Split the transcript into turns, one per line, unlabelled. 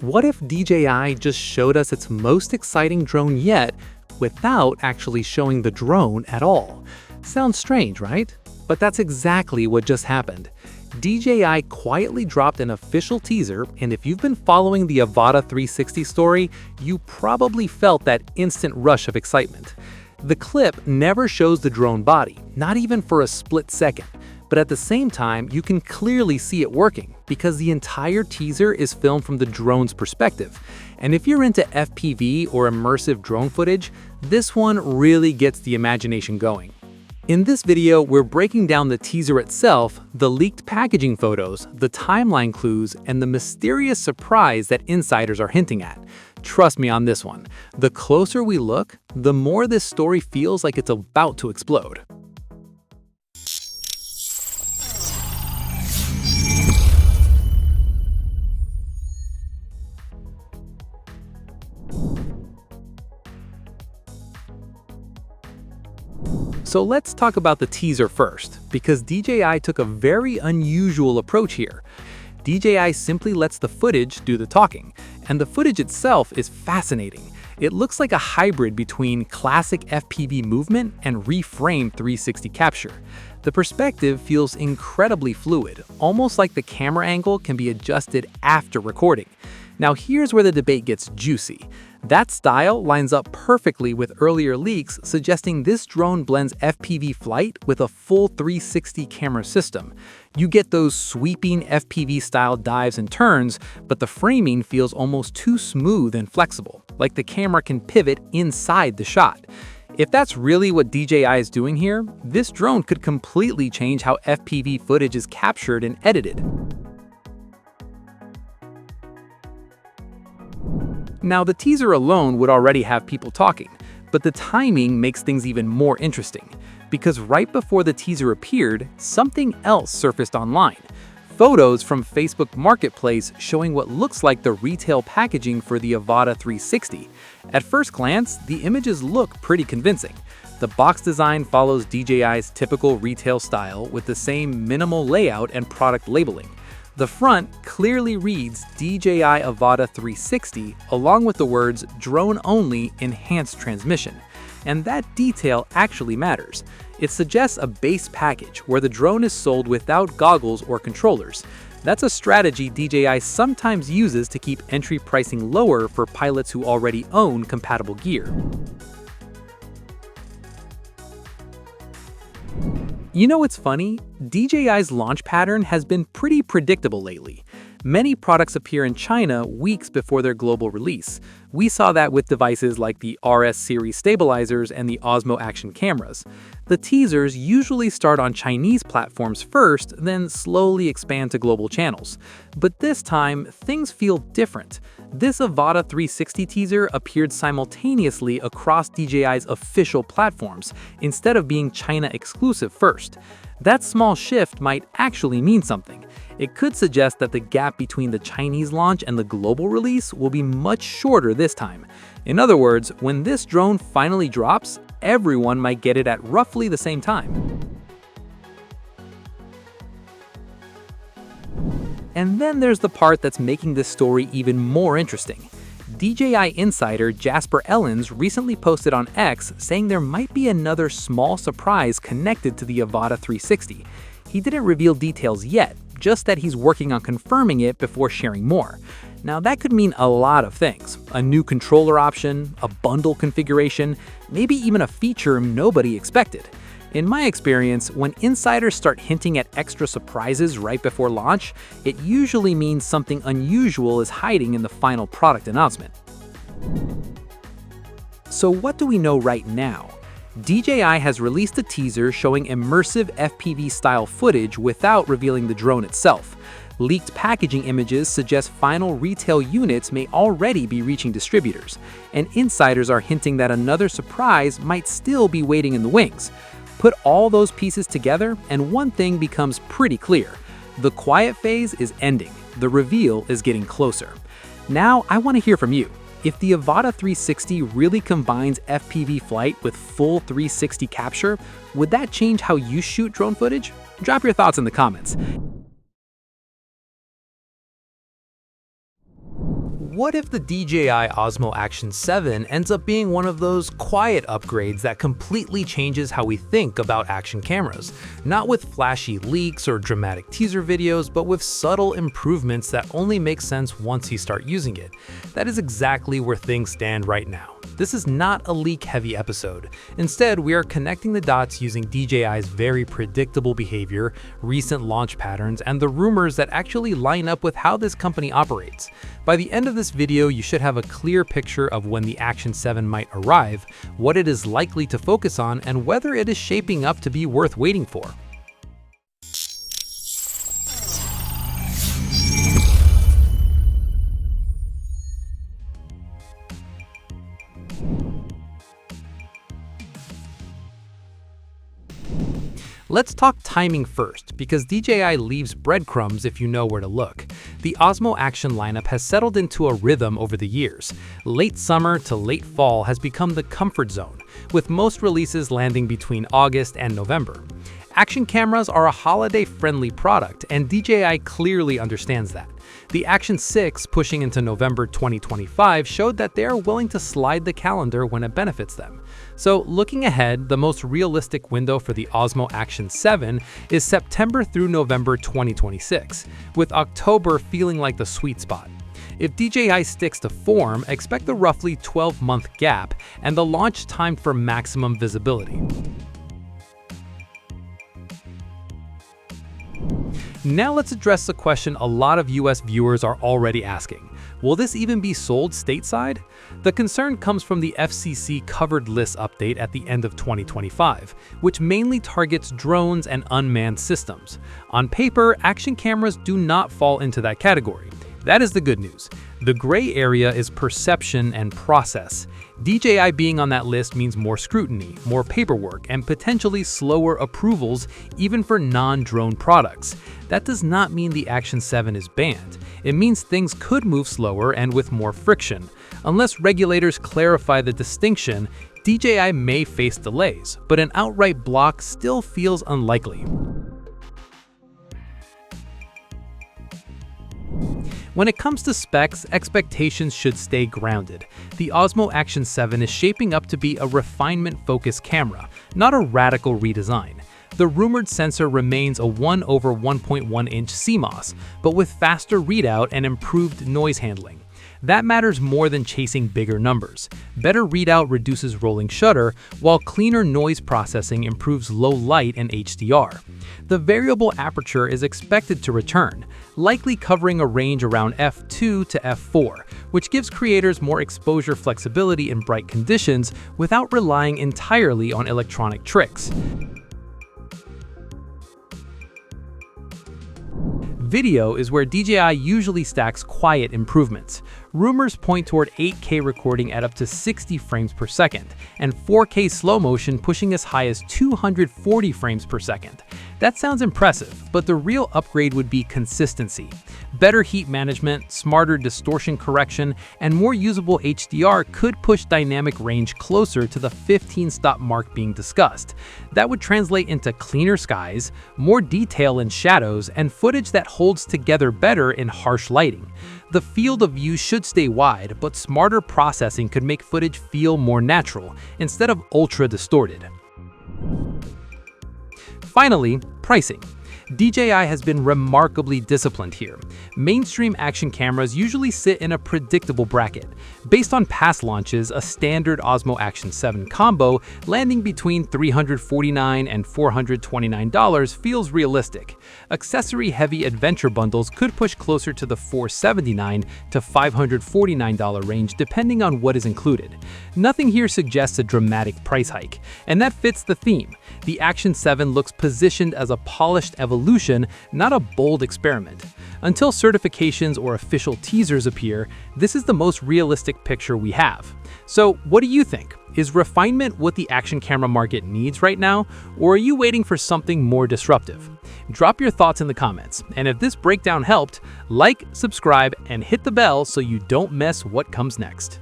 What if DJI just showed us its most exciting drone yet without actually showing the drone at all? Sounds strange, right? But that's exactly what just happened. DJI quietly dropped an official teaser, and if you've been following the Avata 360 story, you probably felt that instant rush of excitement. The clip never shows the drone body, not even for a split second. But at the same time, you can clearly see it working because the entire teaser is filmed from the drone's perspective. And if you're into FPV or immersive drone footage, this one really gets the imagination going. In this video, we're breaking down the teaser itself, the leaked packaging photos, the timeline clues, and the mysterious surprise that insiders are hinting at. Trust me on this one. The closer we look, the more this story feels like it's about to explode. So let's talk about the teaser first, because DJI took a very unusual approach here. DJI simply lets the footage do the talking, and the footage itself is fascinating. It looks like a hybrid between classic FPV movement and reframed 360 capture. The perspective feels incredibly fluid, almost like the camera angle can be adjusted after recording. Now here's where the debate gets juicy. That style lines up perfectly with earlier leaks suggesting this drone blends FPV flight with a full 360 camera system. You get those sweeping FPV-style dives and turns, but the framing feels almost too smooth and flexible, like the camera can pivot inside the shot. If that's really what DJI is doing here, this drone could completely change how FPV footage is captured and edited. Now, the teaser alone would already have people talking, but the timing makes things even more interesting, because right before the teaser appeared, something else surfaced online. Photos from Facebook Marketplace showing what looks like the retail packaging for the Avata 360. At first glance, the images look pretty convincing. The box design follows DJI's typical retail style with the same minimal layout and product labeling. The front clearly reads DJI Avata 360 along with the words drone only enhanced transmission. And that detail actually matters. It suggests a base package where the drone is sold without goggles or controllers. That's a strategy DJI sometimes uses to keep entry pricing lower for pilots who already own compatible gear. You know what's funny? DJI's launch pattern has been pretty predictable lately. Many products appear in China weeks before their global release. We saw that with devices like the RS series stabilizers and the Osmo Action cameras. The teasers usually start on Chinese platforms first, then slowly expand to global channels. But this time, things feel different. This Avata 360 teaser appeared simultaneously across DJI's official platforms, instead of being China exclusive first. That small shift might actually mean something. It could suggest that the gap between the Chinese launch and the global release will be much shorter this time. In other words, when this drone finally drops, everyone might get it at roughly the same time. And then there's the part that's making this story even more interesting. DJI insider Jasper Ellens recently posted on X saying there might be another small surprise connected to the Avata 360. He didn't reveal details yet, just that he's working on confirming it before sharing more. Now that could mean a lot of things. A new controller option, a bundle configuration, maybe even a feature nobody expected. In my experience, when insiders start hinting at extra surprises right before launch, it usually means something unusual is hiding in the final product announcement. So what do we know right now? DJI has released a teaser showing immersive FPV-style footage without revealing the drone itself. Leaked packaging images suggest final retail units may already be reaching distributors, and insiders are hinting that another surprise might still be waiting in the wings. Put all those pieces together, and one thing becomes pretty clear. The quiet phase is ending. The reveal is getting closer. Now, I want to hear from you. If the Avata 360 really combines FPV flight with full 360 capture, would that change how you shoot drone footage? Drop your thoughts in the comments. what if the DJI Osmo Action 7 ends up being one of those quiet upgrades that completely changes how we think about action cameras? Not with flashy leaks or dramatic teaser videos, but with subtle improvements that only make sense once you start using it. That is exactly where things stand right now. This is not a leak-heavy episode. Instead, we are connecting the dots using DJI's very predictable behavior, recent launch patterns, and the rumors that actually line up with how this company operates. By the end of this video, you should have a clear picture of when the Action 7 might arrive, what it is likely to focus on, and whether it is shaping up to be worth waiting for. Let's talk timing first, because DJI leaves breadcrumbs if you know where to look. The Osmo Action lineup has settled into a rhythm over the years. Late summer to late fall has become the comfort zone, with most releases landing between August and November. Action cameras are a holiday-friendly product, and DJI clearly understands that. The Action 6 pushing into November 2025 showed that they are willing to slide the calendar when it benefits them. So looking ahead, the most realistic window for the Osmo Action 7 is September through November 2026, with October feeling like the sweet spot. If DJI sticks to form, expect a roughly 12-month gap and the launch time for maximum visibility. Now let's address the question a lot of US viewers are already asking. Will this even be sold stateside? The concern comes from the FCC covered list update at the end of 2025, which mainly targets drones and unmanned systems. On paper, action cameras do not fall into that category. That is the good news. The gray area is perception and process. DJI being on that list means more scrutiny, more paperwork, and potentially slower approvals even for non-drone products. That does not mean the Action 7 is banned. It means things could move slower and with more friction. Unless regulators clarify the distinction, DJI may face delays, but an outright block still feels unlikely. When it comes to specs, expectations should stay grounded. The Osmo Action 7 is shaping up to be a refinement-focused camera, not a radical redesign. The rumored sensor remains a 1/1.1-inch CMOS, but with faster readout and improved noise handling. That matters more than chasing bigger numbers. Better readout reduces rolling shutter, while cleaner noise processing improves low light and HDR. The variable aperture is expected to return, likely covering a range around f2 to f4, which gives creators more exposure flexibility in bright conditions without relying entirely on electronic tricks. Video is where DJI usually stacks quiet improvements. Rumors point toward 8K recording at up to 60 frames per second, and 4K slow motion pushing as high as 240 frames per second. That sounds impressive, but the real upgrade would be consistency. Better heat management, smarter distortion correction, and more usable HDR could push dynamic range closer to the 15-stop mark being discussed. That would translate into cleaner skies, more detail in shadows, and footage that holds together better in harsh lighting. The field of view should stay wide, but smarter processing could make footage feel more natural, instead of ultra-distorted. Finally, pricing. DJI has been remarkably disciplined here. Mainstream action cameras usually sit in a predictable bracket. Based on past launches, a standard Osmo Action 7 combo landing between $349 and $429 feels realistic. Accessory-heavy adventure bundles could push closer to the $479 to $549 range depending on what is included. Nothing here suggests a dramatic price hike, and that fits the theme. The Action 7 looks positioned as a polished evolution, not a bold experiment. Until certifications or official teasers appear, this is the most realistic picture we have. So what do you think? Is refinement what the action camera market needs right now, or are you waiting for something more disruptive? Drop your thoughts in the comments, and if this breakdown helped, like, subscribe, and hit the bell so you don't miss what comes next.